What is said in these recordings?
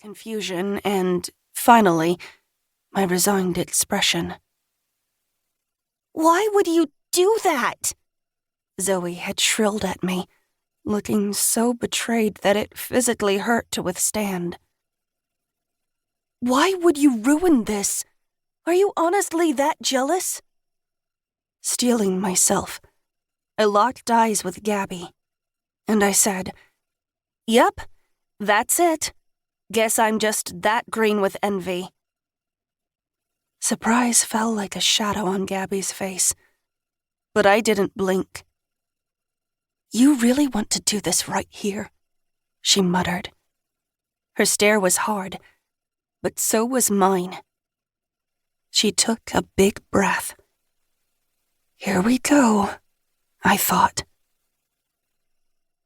confusion, and, finally, my resigned expression. "Why would you do that?" Zoe had shrilled at me, looking so betrayed that it physically hurt to withstand. "Why would you ruin this? Are you honestly that jealous?" Steeling myself, I locked eyes with Gabby, and I said, "Yep, that's it. Guess I'm just that green with envy." Surprise fell like a shadow on Gabby's face, but I didn't blink. "You really want to do this right here?" she muttered. Her stare was hard, but so was mine. She took a big breath. "Here we go," I thought.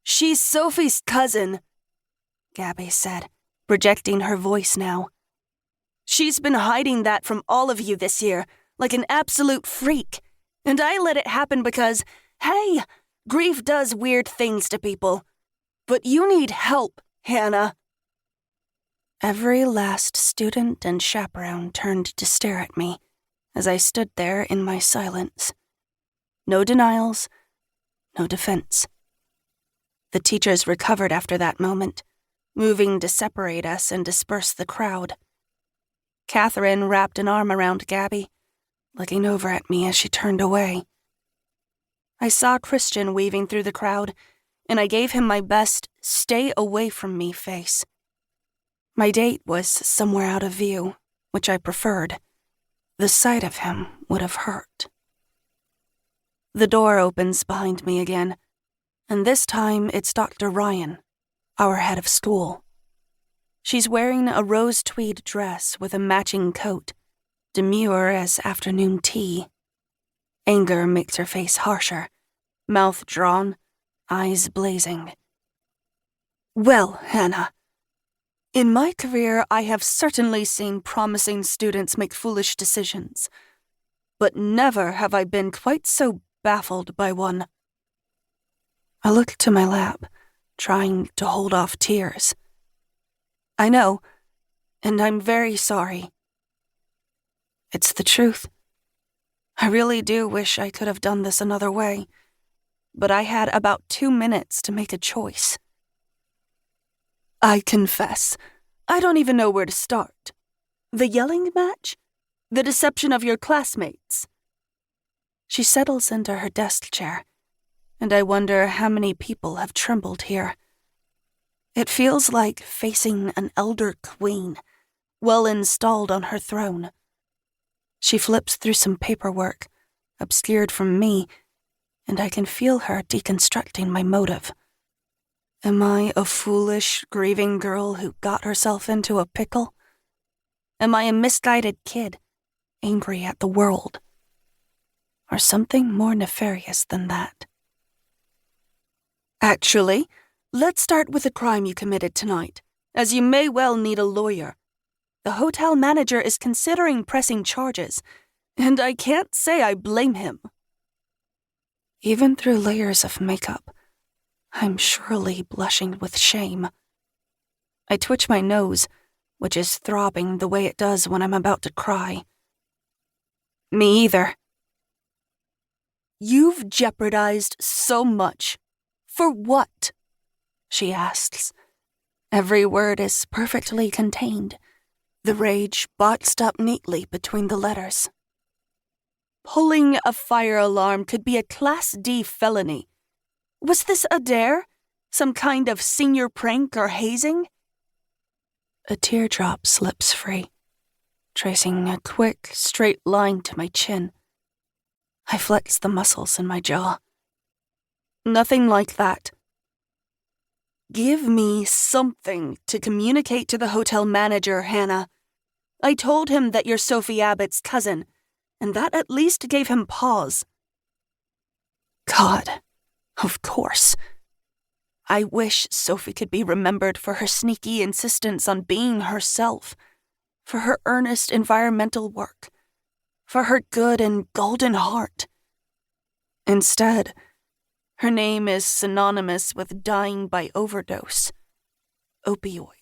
"She's Sophie's cousin," Gabby said, projecting her voice now. "She's been hiding that from all of you this year, like an absolute freak. And I let it happen because, hey, grief does weird things to people. But you need help, Hannah." Every last student and chaperone turned to stare at me as I stood there in my silence. No denials, no defense. The teachers recovered after that moment, moving to separate us and disperse the crowd. Catherine wrapped an arm around Gabby, looking over at me as she turned away. I saw Christian weaving through the crowd, and I gave him my best stay away from me face. My date was somewhere out of view, which I preferred. The sight of him would have hurt. The door opens behind me again, and this time it's Dr. Ryan, our head of school. She's wearing a rose tweed dress with a matching coat, demure as afternoon tea. Anger makes her face harsher, mouth drawn, eyes blazing. "Well, Hannah, in my career I have certainly seen promising students make foolish decisions, but never have I been quite so baffled by one." I looked to my lap, trying to hold off tears. "I know, and I'm very sorry. It's the truth. I really do wish I could have done this another way, but I had about 2 minutes to make a choice. I confess, I don't even know where to start. The yelling match? The deception of your classmates?" She settles into her desk chair, and I wonder how many people have trembled here. It feels like facing an elder queen, well installed on her throne. She flips through some paperwork, obscured from me, and I can feel her deconstructing my motive. Am I a foolish, grieving girl who got herself into a pickle? Am I a misguided kid, angry at the world? Or something more nefarious than that? "Actually, let's start with the crime you committed tonight, as you may well need a lawyer. The hotel manager is considering pressing charges, and I can't say I blame him." Even through layers of makeup, I'm surely blushing with shame. I twitch my nose, which is throbbing the way it does when I'm about to cry. "Me either." "You've jeopardized so much. For what?" she asks. Every word is perfectly contained, the rage boxed up neatly between the letters. "Pulling a fire alarm could be a Class D felony. Was this a dare? Some kind of senior prank or hazing?" A teardrop slips free, tracing a quick, straight line to my chin. I flex the muscles in my jaw. "Nothing like that." "Give me something to communicate to the hotel manager, Hannah. I told him that you're Sophie Abbott's cousin, and that at least gave him pause." God, of course. I wish Sophie could be remembered for her sneaky insistence on being herself, for her earnest environmental work, for her good and golden heart. Instead, her name is synonymous with dying by overdose, opioids.